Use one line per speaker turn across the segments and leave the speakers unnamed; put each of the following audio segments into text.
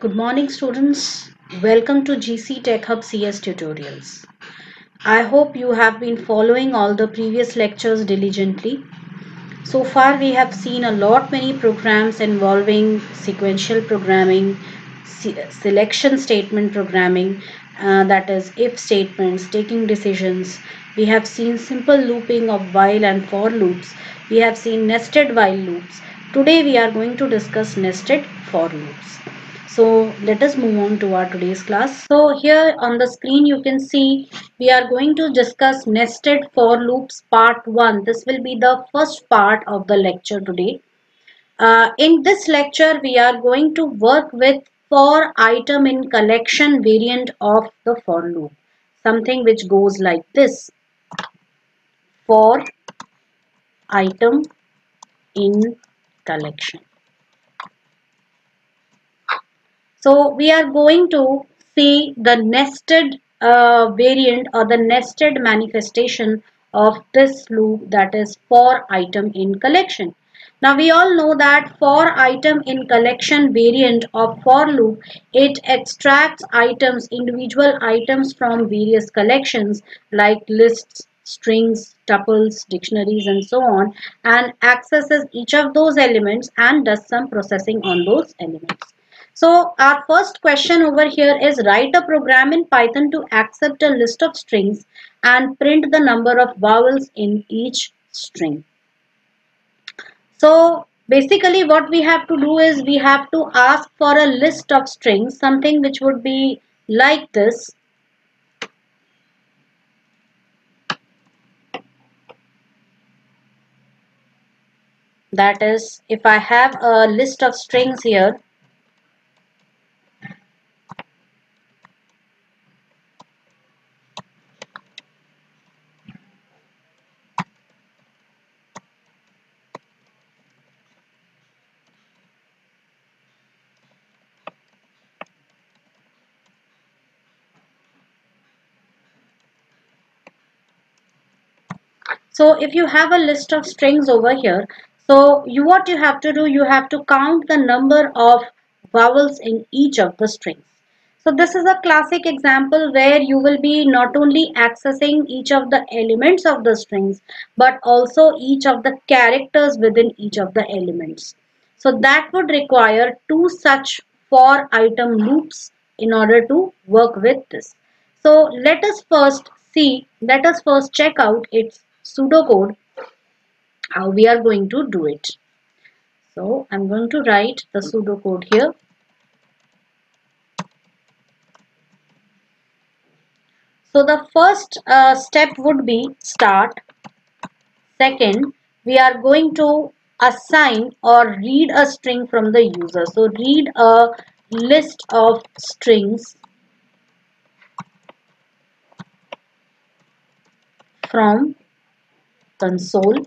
Good morning, students. Welcome to GC Tech Hub CS tutorials. I hope you have been following all the previous lectures diligently. So far, we have seen a lot many programs involving sequential programming, selection statement programming, that is if statements, taking decisions. We have seen simple looping of while and for loops. We have seen nested while loops. Today, we are going to discuss nested for loops. So let us move on to our today's class. So here on the screen you can see we are going to discuss nested for loops part 1. This will be the first part of the lecture today. In this lecture we are going to work with for item in collection variant of the for loop. Something which goes like this. For item in collection. So we are going to see the nested variant or the nested manifestation of this loop, that is for item in collection. Now we all know that for item in collection variant of for loop, it extracts items, individual items from various collections like lists, strings, tuples, dictionaries and so on, and accesses each of those elements and does some processing on those elements. So our first question over here is write a program in Python to accept a list of strings and print the number of vowels in each string. So basically what we have to do is we have to ask for a list of strings, something which would be like this. That is, if I have a list of strings here, so if you have a list of strings over here, so what you have to do, you have to count the number of vowels in each of the strings. So this is a classic example where you will be not only accessing each of the elements of the strings, but also each of the characters within each of the elements. So that would require two such for item loops in order to work with this. So let us first check out its pseudocode, how we are going to do it. So I'm going to write the pseudocode here. So the first step would be start. Second, we are going to assign or read a string from the user. So read a list of strings from console,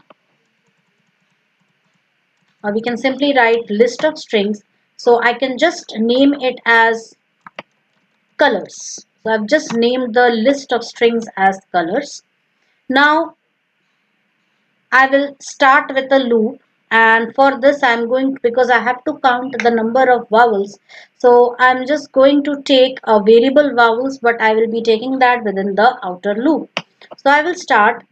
or we can simply write list of strings. So I can just name it as colors. So I've just named the list of strings as colors. Now I will start with a loop, and for this I'm going, because I have to count the number of vowels, so I'm just going to take a variable vowels, but I will be taking that within the outer loop. So I will start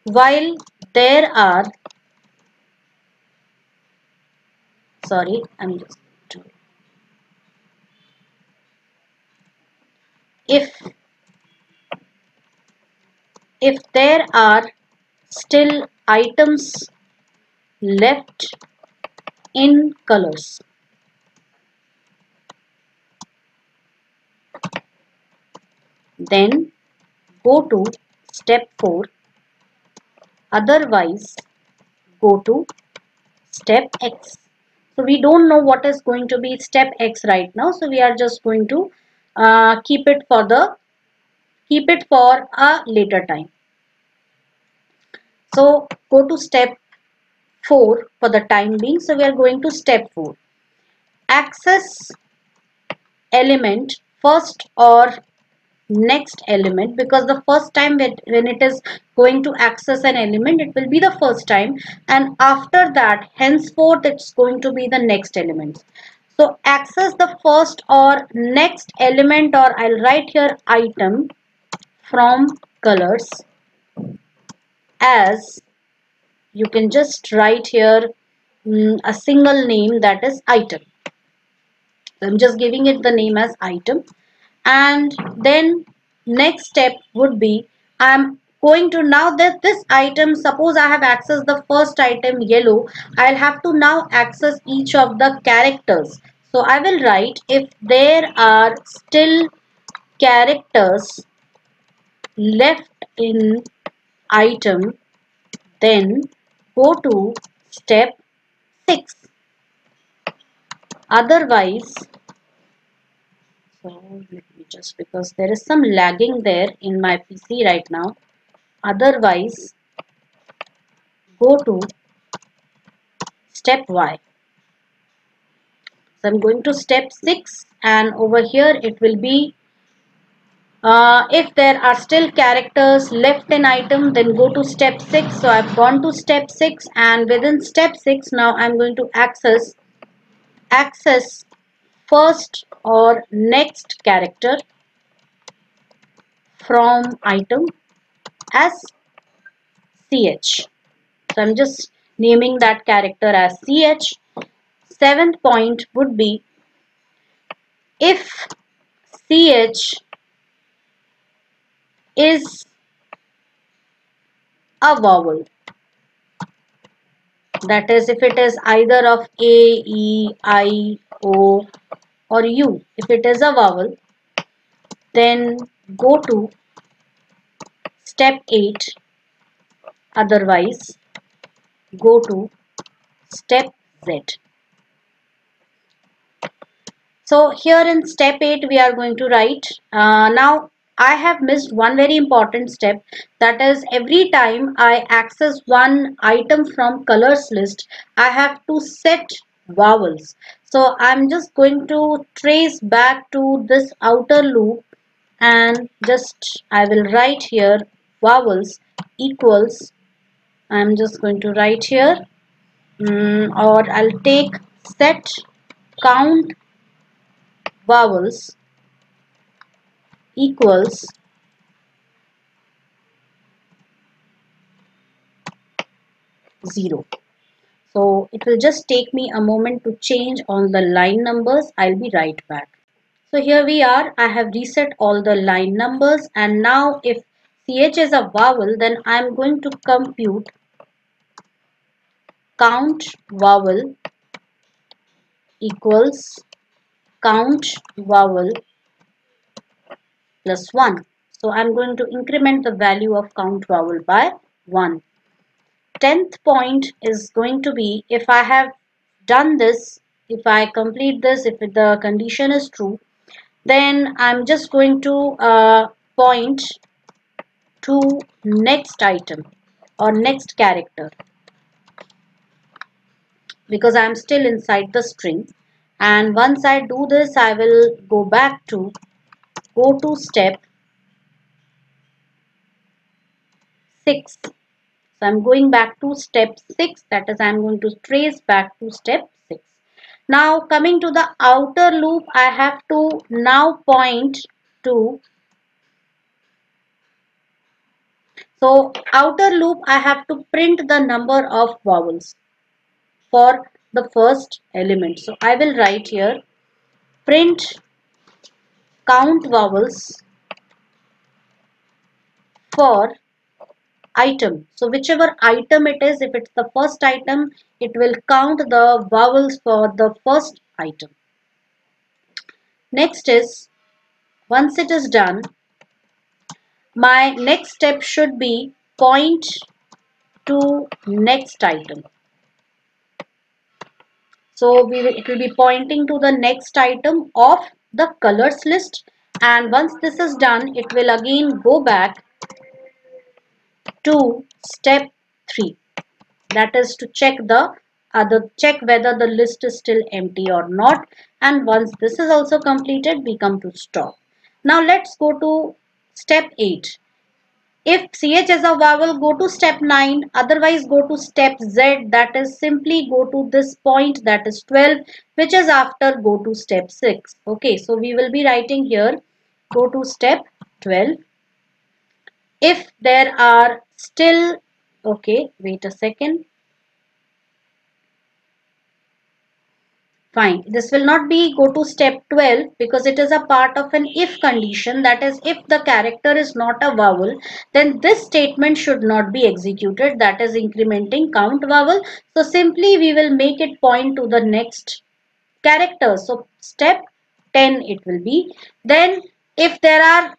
while there are, sorry, I'm just, if there are still items left in colors, then go to step 4, otherwise go to step X. So we don't know what is going to be step X right now, so we are just going to keep it for a later time. So go to step 4 for the time being. So we are going to step 4. Access element first or next element, because the first time when it is going to access an element, it will be the first time, and after that henceforth it's going to be the next element. So access the first or next element, or I'll write here item from colors, as you can just write here a single name, that is item. So I'm just giving it the name as item. And then next step would be, I'm going to, now that this item, suppose I have accessed the first item yellow, I'll have to now access each of the characters. So I will write, if there are still characters left in item, then go to step 6. Otherwise, so let me just, because there is some lagging there in my PC right now. Otherwise, go to step Y. So I'm going to step 6, and over here it will be, if there are still characters left in item, then go to step 6. So I've gone to step 6, and within step 6 now I'm going to access first or next character from item as CH. So I'm just naming that character as CH. Seventh point would be, if CH is a vowel, that is, if it is either of A, E, I, O or U, if it is a vowel, then go to step 8. Otherwise, go to step Z. So here in step 8 we are going to write, now I have missed one very important step, that is, every time I access one item from colors list, I have to set vowels. So I'm just going to trace back to this outer loop, and just I will write here vowels equals, I'm just going to write here, or I'll take set count vowels equals 0. So it will just take me a moment to change on the line numbers. I'll be right back. So here we are. I have reset all the line numbers, and now if CH is a vowel, then I'm going to compute count vowel equals count vowel plus 1. So I'm going to increment the value of count vowel by 1. 10th point is going to be, if I have done this, if I complete this, if the condition is true, then I'm just going to point to next item or next character, because I'm still inside the string. And once I do this, I will go to step 6. So I'm going back to step 6, that is, I'm going to trace back to step 6. Now coming to the outer loop, I have to now point to, so outer loop I have to print the number of vowels for the first element. So I will write here print count vowels for item. So whichever item it is, if it's the first item, it will count the vowels for the first item. Next is, once it is done, my next step should be point to next item. So it will be pointing to the next item of the colors list, and once this is done, it will again go back to step 3. That is to check whether the list is still empty or not. And once this is also completed, we come to stop. Now let's go to step 8. If CH is a vowel, go to step 9, otherwise go to step Z, that is simply go to this point, that is 12, which is after go to step 6. Okay, so we will be writing here, go to step 12. If there are still, okay, wait a second. Fine. This will not be go to step 12 because it is a part of an if condition. That is, if the character is not a vowel, then this statement should not be executed. That is incrementing count vowel. So simply we will make it point to the next character. So step 10 it will be. Then if there are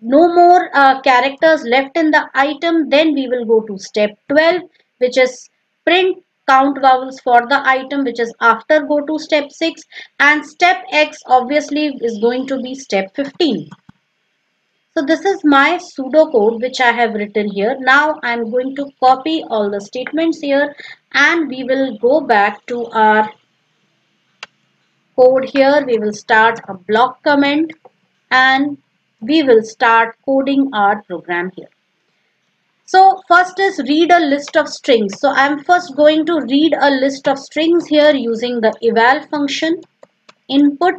no more characters left in the item, then we will go to step 12, which is print count vowels for the item, which is after go to step 6, and step X obviously is going to be step 15. So this is my pseudocode which I have written here. Now I am going to copy all the statements here and we will go back to our code here. We will start a block comment and we will start coding our program here. So first is read a list of strings. So I'm first going to read a list of strings here using the eval function. Input,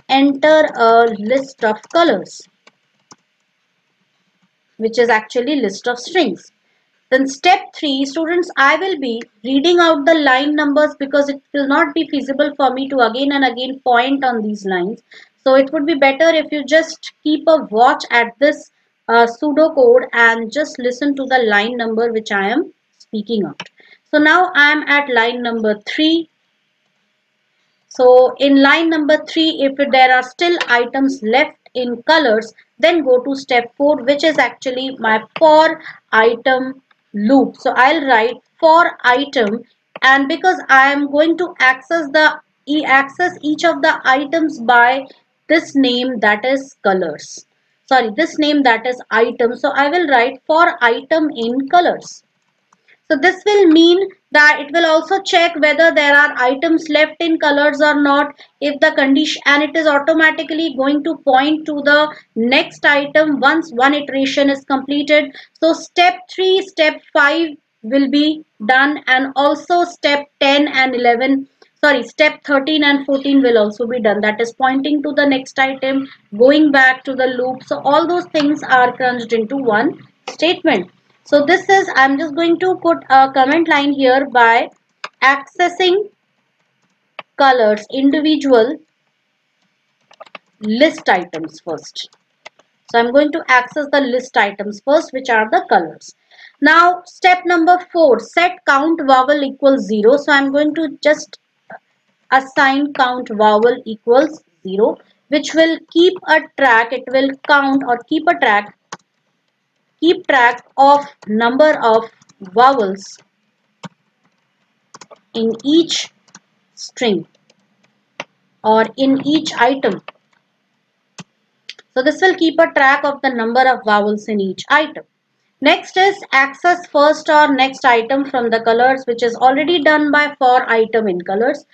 enter a list of colors, which is actually list of strings. Then step 3, students, I will be reading out the line numbers because it will not be feasible for me to again and again point on these lines. So it would be better if you just keep a watch at this pseudocode and just listen to the line number which I am speaking out. So now I am at line number 3. So in line number 3, if there are still items left in colors, then go to step 4, which is actually my for item loop. So I'll write for item, and because I am going to access each of the items by this name, that is colors. Sorry, this name, that is item. So I will write for item in colors. So this will mean that it will also check whether there are items left in colors or not. If the condition, and it is automatically going to point to the next item once one iteration is completed. So step 3, step 5 will be done, and also step 10 and 11, sorry, step 13 and 14 will also be done. That is pointing to the next item, going back to the loop. So all those things are crunched into one statement. So this is, I'm just going to put a comment line here by accessing colors individual list items first. So I'm going to access the list items first, which are the colors. Now step number 4, set count vowel equals 0. So I'm going to just assign count vowel equals 0, which will keep a track, it will count or keep track of number of vowels in each string or in each item. So this will keep a track of the number of vowels in each item. Next is access first or next item from the colors, which is already done by for item in colors.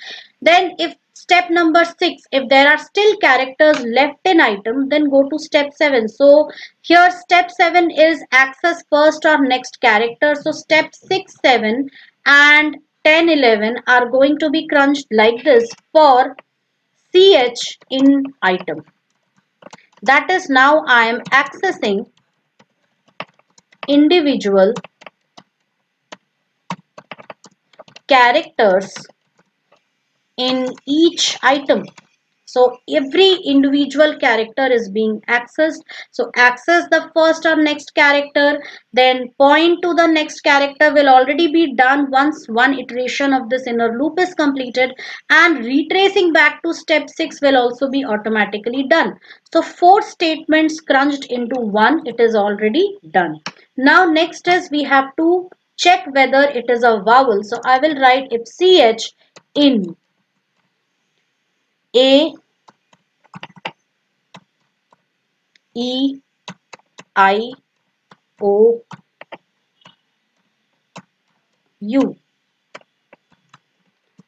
Then if step number 6, if there are still characters left in item, then go to step 7. So here step 7 is access first or next character. So step 6, 7 and 10, 11 are going to be crunched like this for ch in item. That is, now I am accessing individual characters in each item. So every individual character is being accessed. So access the first or next character, then point to the next character will already be done once one iteration of this inner loop is completed, and retracing back to step 6 will also be automatically done. So 4 statements crunched into one, it is already done. Now next is we have to check whether it is a vowel. So I will write if ch in a E I O U.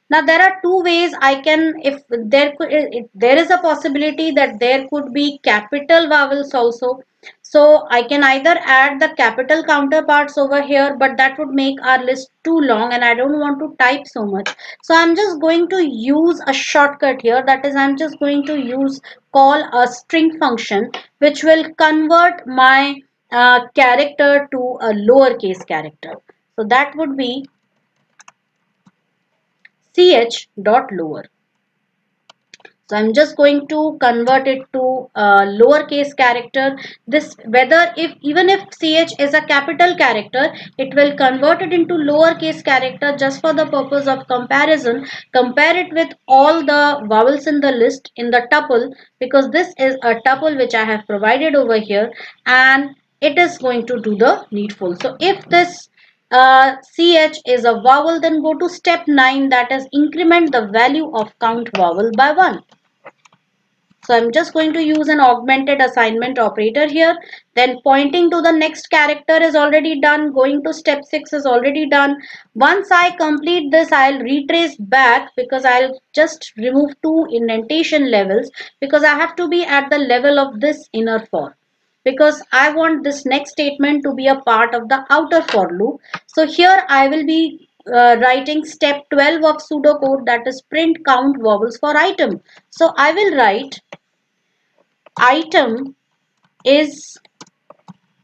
Now there are two ways I can, if there is a possibility that there could be capital vowels also. So I can either add the capital counterparts over here, but that would make our list too long and I don't want to type so much. So I'm just going to use a shortcut here. That is, I'm just going to call a string function which will convert my character to a lowercase character. So that would be ch dot lower. So I'm just going to convert it to a lowercase character. This, whether if even if ch is a capital character, it will convert it into lowercase character just for the purpose of comparison. Compare it with all the vowels in the list in the tuple, because this is a tuple which I have provided over here, and it is going to do the needful. So if this ch is a vowel, then go to step 9, that is increment the value of count vowel by 1. So I'm just going to use an augmented assignment operator here. Then pointing to the next character is already done. Going to step 6 is already done. Once I complete this, I'll retrace back, because I'll just remove 2 indentation levels, because I have to be at the level of this inner for, because I want this next statement to be a part of the outer for loop. So here I will be writing step 12 of pseudocode, that is print count vowels for item. So I will write item is,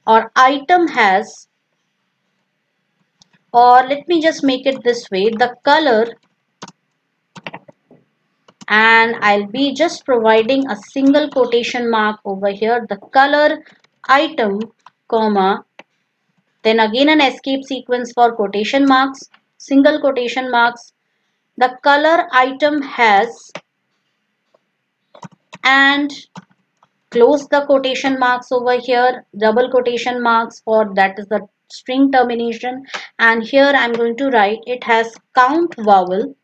or item has, or let me just make it this way, the color, and I'll be just providing a single quotation mark over here, the color item, comma, then again an escape sequence for quotation marks, single quotation marks, the color item has, and close the quotation marks over here, double quotation marks for, that is the string termination, and here I'm going to write it has count vowel,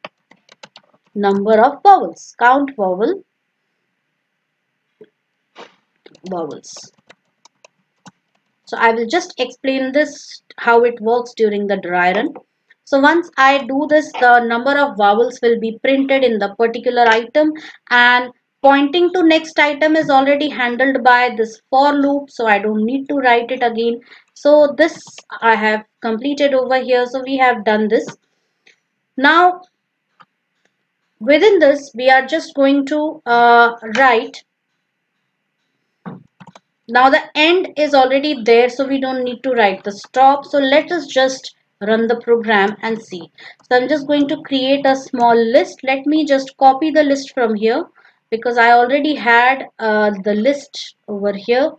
number of vowels, count vowels. So I will just explain this how it works during the dry run. So once I do this, the number of vowels will be printed in the particular item, and pointing to next item is already handled by this for loop, so I don't need to write it again. So this I have completed over here. So we have done this. Now within this we are just going to write, now the end is already there, so we don't need to write the stop. So let us just run the program and see. So I'm just going to create a small list. Let me just copy the list from here, because I already had the list over here.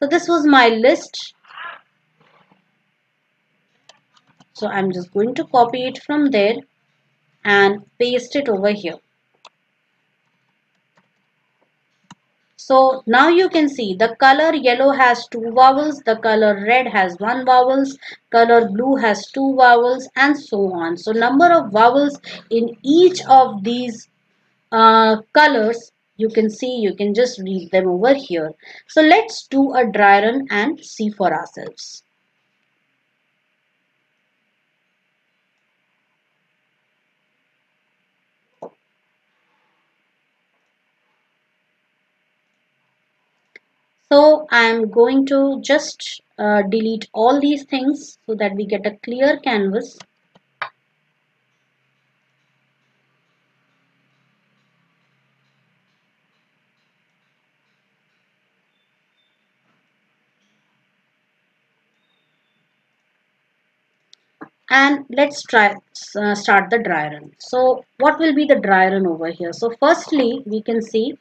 So this was my list. So I'm just going to copy it from there and paste it over here. So now you can see the color yellow has 2 vowels, the color red has 1 vowels, color blue has 2 vowels, and so on. So number of vowels in each of these colors, you can see, you can just read them over here. So let's do a dry run and see for ourselves. So I'm going to just delete all these things so that we get a clear canvas. And let's try start the dry run. So what will be the dry run over here? So firstly we can see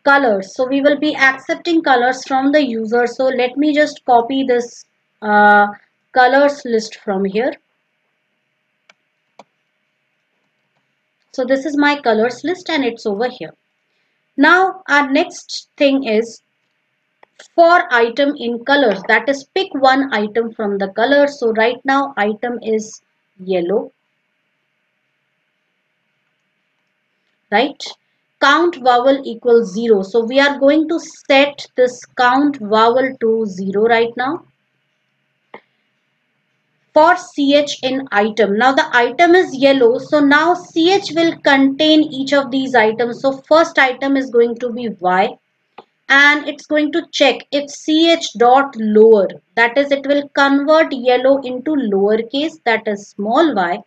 colors. So we will be accepting colors from the user. So let me just copy this colors list from here. So this is my colors list and it's over here. Now our next thing is for item in colors, that is pick one item from the color. So right now item is yellow, right? Count vowel equals 0. So we are going to set this count vowel to 0 right now. for ch in item. Now the item is yellow, so now ch will contain each of these items. So first item is going to be y, and it's going to check if ch dot lower, that is it will convert yellow into lowercase, that is small y,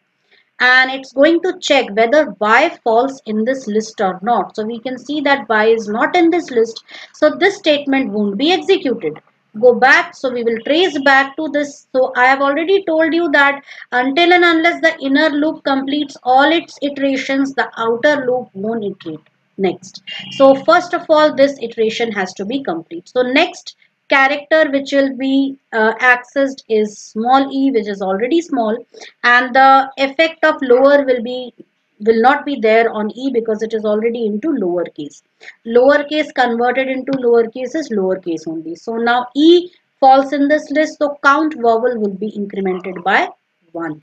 and it's going to check whether y falls in this list or not. So we can see that y is not in this list, so this statement won't be executed. Go back, so we will trace back to this. So I have already told you that until and unless the inner loop completes all its iterations, the outer loop won't iterate next. So first of all, this iteration has to be complete. So next character which will be accessed is small e, which is already small, and the effect of lower will not be there on e because it is already into lowercase. Lowercase converted into lowercase is lowercase only. So now e falls in this list, so count vowel will be incremented by 1.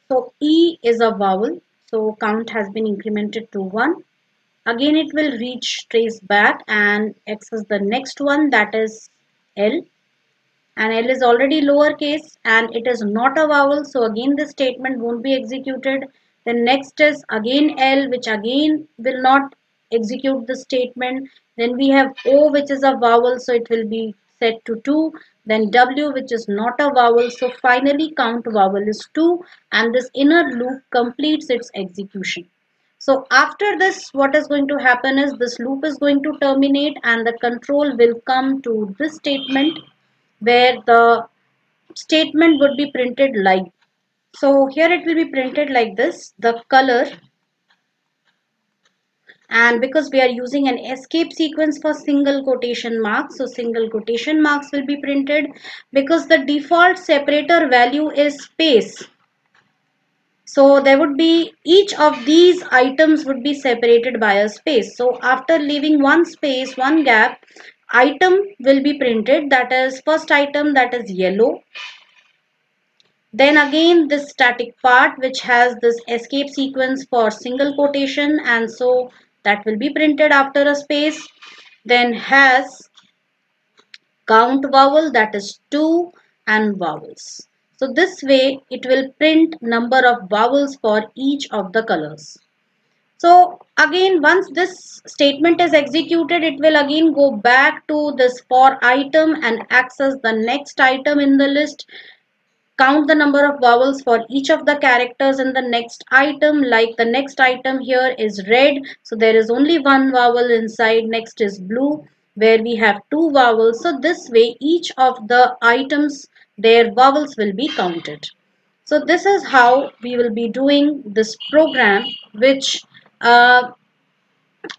So e is a vowel, so count has been incremented to 1. Again it will reach trace back and access the next one, that is L, and L is already lowercase and it is not a vowel, so again this statement won't be executed. Then next is again L, which again will not execute the statement. Then we have O, which is a vowel, so it will be set to 2. Then W, which is not a vowel, so finally count vowel is 2, and this inner loop completes its execution. So after this, what is going to happen is this loop is going to terminate and the control will come to this statement, where the statement would be printed like, so here it will be printed like this, the color, and because we are using an escape sequence for single quotation marks, so single quotation marks will be printed. Because the default separator value is space, so there would be, each of these items would be separated by a space. So after leaving one space, one gap, item will be printed, that is first item, that is yellow. Then again this static part which has this escape sequence for single quotation, and so that will be printed after a space. Then has count vowel, that is 2, and vowels. So this way it will print number of vowels for each of the colors. So again once this statement is executed, it will again go back to this for item and access the next item in the list, count the number of vowels for each of the characters in the next item. Like the next item here is red, so there is only one vowel inside. Next is blue, where we have two vowels. So this way each of the items, their vowels will be counted. So this is how we will be doing this program, which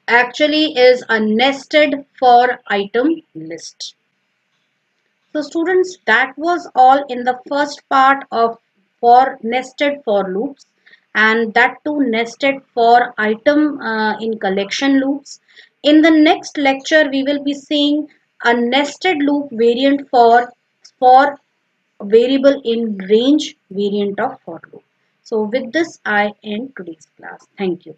actually is a nested for item list. So students, that was all in the first part of for nested for loops, and that too nested for item in collection loops. In the next lecture, we will be seeing a nested loop variant for variable in range variant of for loop. So with this, I end today's class. Thank you.